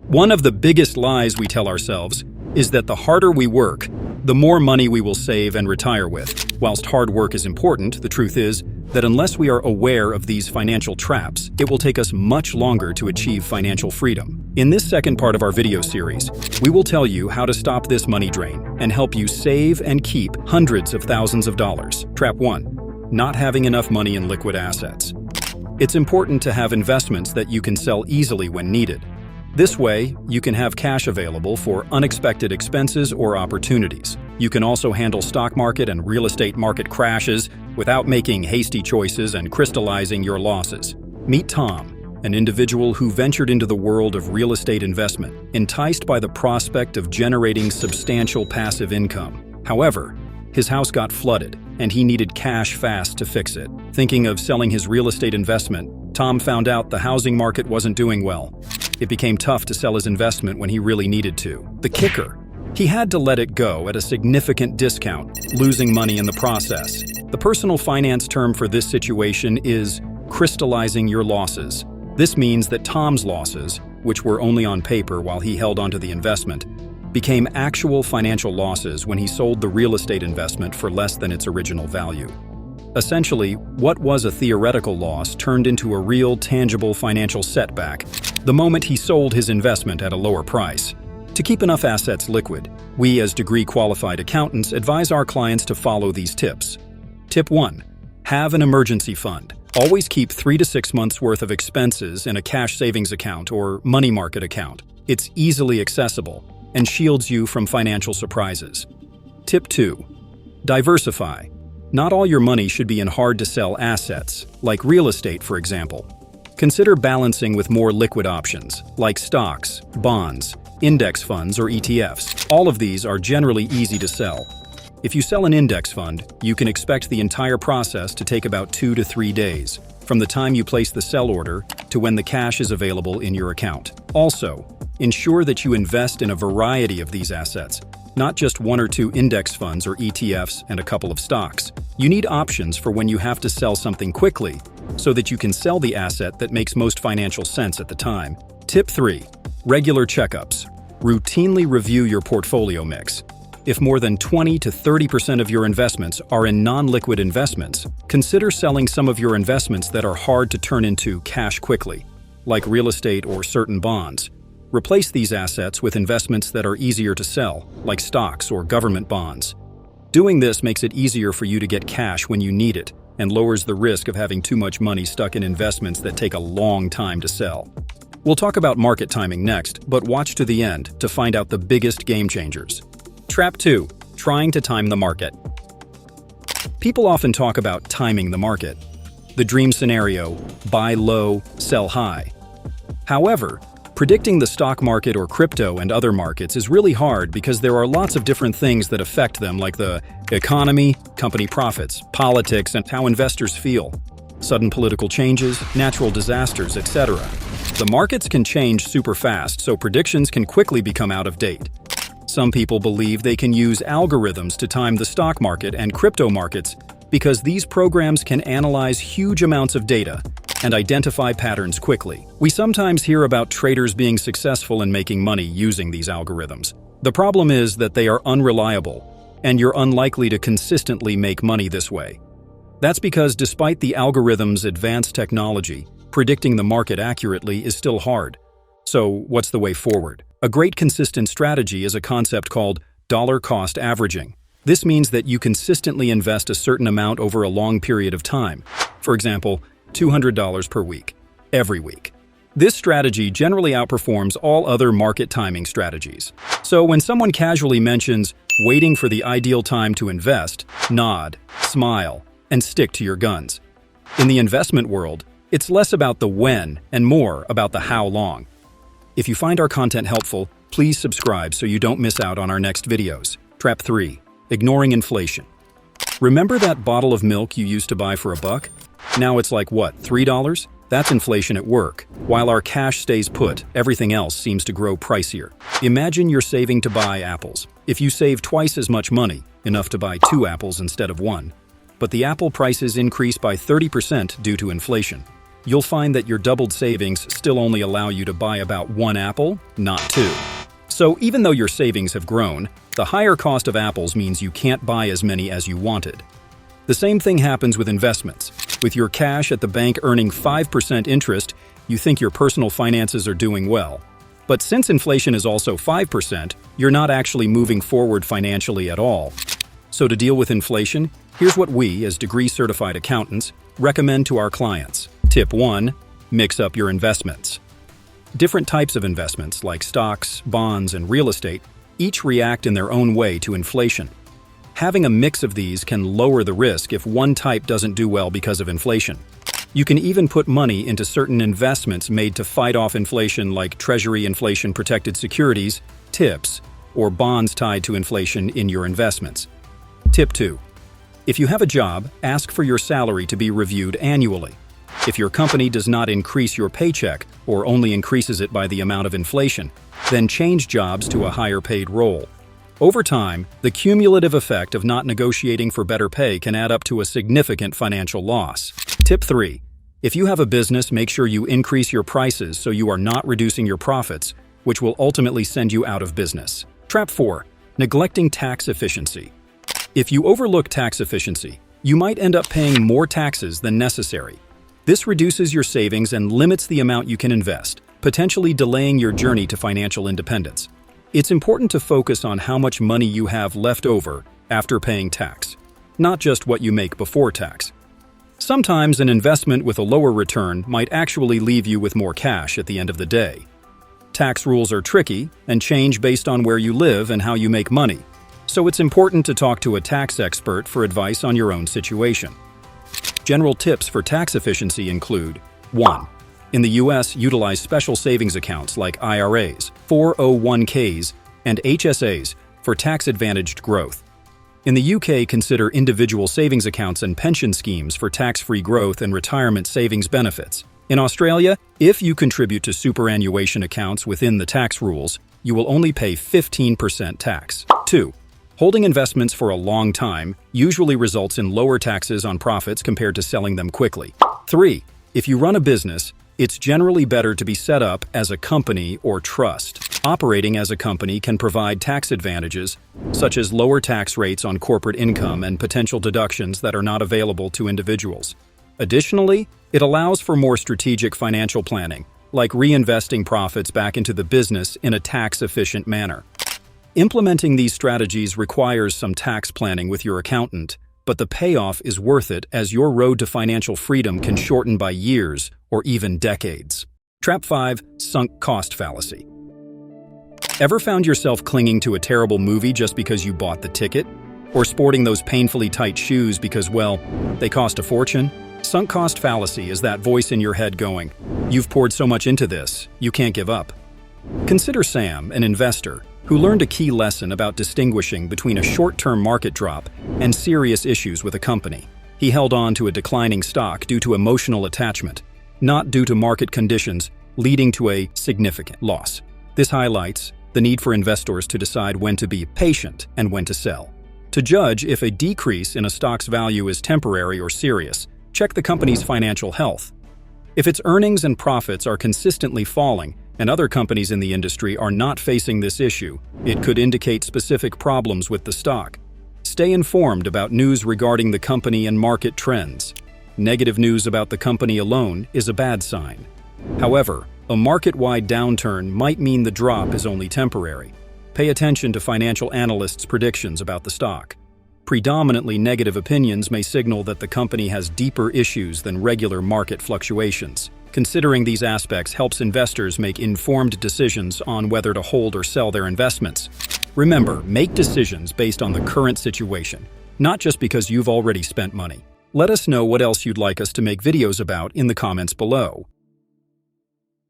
One of the biggest lies we tell ourselves is that the harder we work, the more money we will save and retire with. Whilst hard work is important, the truth is that unless we are aware of these financial traps, it will take us much longer to achieve financial freedom. In this second part of our video series, we will tell you how to stop this money drain and help you save and keep hundreds of thousands of dollars. Trap 1. Not having enough money in liquid assets. It's important to have investments that you can sell easily when needed. This way, you can have cash available for unexpected expenses or opportunities. You can also handle stock market and real estate market crashes without making hasty choices and crystallizing your losses. Meet Tom, an individual who ventured into the world of real estate investment, enticed by the prospect of generating substantial passive income. However, his house got flooded, and he needed cash fast to fix it. Thinking of selling his real estate investment, Tom found out the housing market wasn't doing well. It became tough to sell his investment when he really needed to. The kicker: he had to let it go at a significant discount, losing money in the process. The personal finance term for this situation is crystallizing your losses. This means that Tom's losses, which were only on paper while he held onto the investment, became actual financial losses when he sold the real estate investment for less than its original value. Essentially, what was a theoretical loss turned into a real, tangible financial setback the moment he sold his investment at a lower price. To keep enough assets liquid, we as degree-qualified accountants advise our clients to follow these tips. Tip 1. Have an emergency fund. Always keep 3 to 6 months' worth of expenses in a cash savings account or money market account. It's easily accessible and shields you from financial surprises. Tip 2. Diversify. Not all your money should be in hard-to-sell assets, like real estate, for example. Consider balancing with more liquid options, like stocks, bonds, index funds, or ETFs. All of these are generally easy to sell. If you sell an index fund, you can expect the entire process to take about 2 to 3 days, from the time you place the sell order to when the cash is available in your account. Also, ensure that you invest in a variety of these assets, not just 1 or 2 index funds or ETFs and a couple of stocks. You need options for when you have to sell something quickly, so that you can sell the asset that makes most financial sense at the time. Tip 3. Regular checkups. Routinely review your portfolio mix. If more than 20 to 30% of your investments are in non-liquid investments, consider selling some of your investments that are hard to turn into cash quickly, like real estate or certain bonds. Replace these assets with investments that are easier to sell, like stocks or government bonds. Doing this makes it easier for you to get cash when you need it and lowers the risk of having too much money stuck in investments that take a long time to sell. We'll talk about market timing next, but watch to the end to find out the biggest game changers. Trap 2. Trying to time the market. People often talk about timing the market. The dream scenario: buy low, sell high. However, predicting the stock market or crypto and other markets is really hard because there are lots of different things that affect them, like the economy, company profits, politics, and how investors feel, sudden political changes, natural disasters, etc. The markets can change super fast, so predictions can quickly become out of date. Some people believe they can use algorithms to time the stock market and crypto markets because these programs can analyze huge amounts of data and identify patterns quickly. We sometimes hear about traders being successful in making money using these algorithms. The problem is that they are unreliable, and you're unlikely to consistently make money this way. That's because despite the algorithm's advanced technology, predicting the market accurately is still hard. So, what's the way forward? A great consistent strategy is a concept called dollar cost averaging. This means that you consistently invest a certain amount over a long period of time. For example, $200 per week, every week. This strategy generally outperforms all other market timing strategies. So when someone casually mentions waiting for the ideal time to invest, nod, smile, and stick to your guns. In the investment world, it's less about the when and more about the how long. If you find our content helpful, please subscribe so you don't miss out on our next videos. Trap 3. Ignoring inflation. Remember that bottle of milk you used to buy for $1? Now it's like what, $3? That's inflation at work. While our cash stays put, everything else seems to grow pricier. Imagine you're saving to buy apples. If you save twice as much money, enough to buy 2 apples instead of 1, but the apple prices increase by 30% due to inflation. you'll find that your doubled savings still only allow you to buy about one apple, not two. So even though your savings have grown, the higher cost of apples means you can't buy as many as you wanted. The same thing happens with investments. With your cash at the bank earning 5% interest, you think your personal finances are doing well. But since inflation is also 5%, you're not actually moving forward financially at all. So to deal with inflation, here's what we, as degree-certified accountants, recommend to our clients. Tip 1. Mix up your investments. Different types of investments, like stocks, bonds, and real estate, each react in their own way to inflation. Having a mix of these can lower the risk if one type doesn't do well because of inflation. You can even put money into certain investments made to fight off inflation, like Treasury inflation-protected securities, TIPS, or bonds tied to inflation in your investments. Tip 2. If you have a job, ask for your salary to be reviewed annually. If your company does not increase your paycheck or only increases it by the amount of inflation, then change jobs to a higher-paid role. Over time, the cumulative effect of not negotiating for better pay can add up to a significant financial loss. Tip 3. If you have a business, make sure you increase your prices so you are not reducing your profits, which will ultimately send you out of business. Trap 4. Neglecting tax efficiency. If you overlook tax efficiency, you might end up paying more taxes than necessary. This reduces your savings and limits the amount you can invest, potentially delaying your journey to financial independence. It's important to focus on how much money you have left over after paying tax, not just what you make before tax. Sometimes an investment with a lower return might actually leave you with more cash at the end of the day. Tax rules are tricky and change based on where you live and how you make money, so it's important to talk to a tax expert for advice on your own situation. General tips for tax efficiency include: 1. In the U.S., utilize special savings accounts like IRAs, 401ks, and HSAs for tax-advantaged growth. In the UK, consider individual savings accounts and pension schemes for tax-free growth and retirement savings benefits. In Australia, if you contribute to superannuation accounts within the tax rules, you will only pay 15% tax. 2. Holding investments for a long time usually results in lower taxes on profits compared to selling them quickly. 3. If you run a business, it's generally better to be set up as a company or trust. Operating as a company can provide tax advantages, such as lower tax rates on corporate income and potential deductions that are not available to individuals. Additionally, it allows for more strategic financial planning, like reinvesting profits back into the business in a tax-efficient manner. Implementing these strategies requires some tax planning with your accountant, but the payoff is worth it, as your road to financial freedom can shorten by years or even decades. Trap 5. Sunk cost fallacy. Ever found yourself clinging to a terrible movie just because you bought the ticket? Or sporting those painfully tight shoes because, well, they cost a fortune? Sunk cost fallacy is that voice in your head going, "You've poured so much into this, you can't give up." Consider Sam, an investor, who learned a key lesson about distinguishing between a short-term market drop and serious issues with a company. He held on to a declining stock due to emotional attachment, not due to market conditions, leading to a significant loss. This highlights the need for investors to decide when to be patient and when to sell. To judge if a decrease in a stock's value is temporary or serious, check the company's financial health. If its earnings and profits are consistently falling, and other companies in the industry are not facing this issue, it could indicate specific problems with the stock. Stay informed about news regarding the company and market trends. Negative news about the company alone is a bad sign. However, a market-wide downturn might mean the drop is only temporary. Pay attention to financial analysts' predictions about the stock. Predominantly negative opinions may signal that the company has deeper issues than regular market fluctuations. Considering these aspects helps investors make informed decisions on whether to hold or sell their investments. Remember, make decisions based on the current situation, not just because you've already spent money. Let us know what else you'd like us to make videos about in the comments below.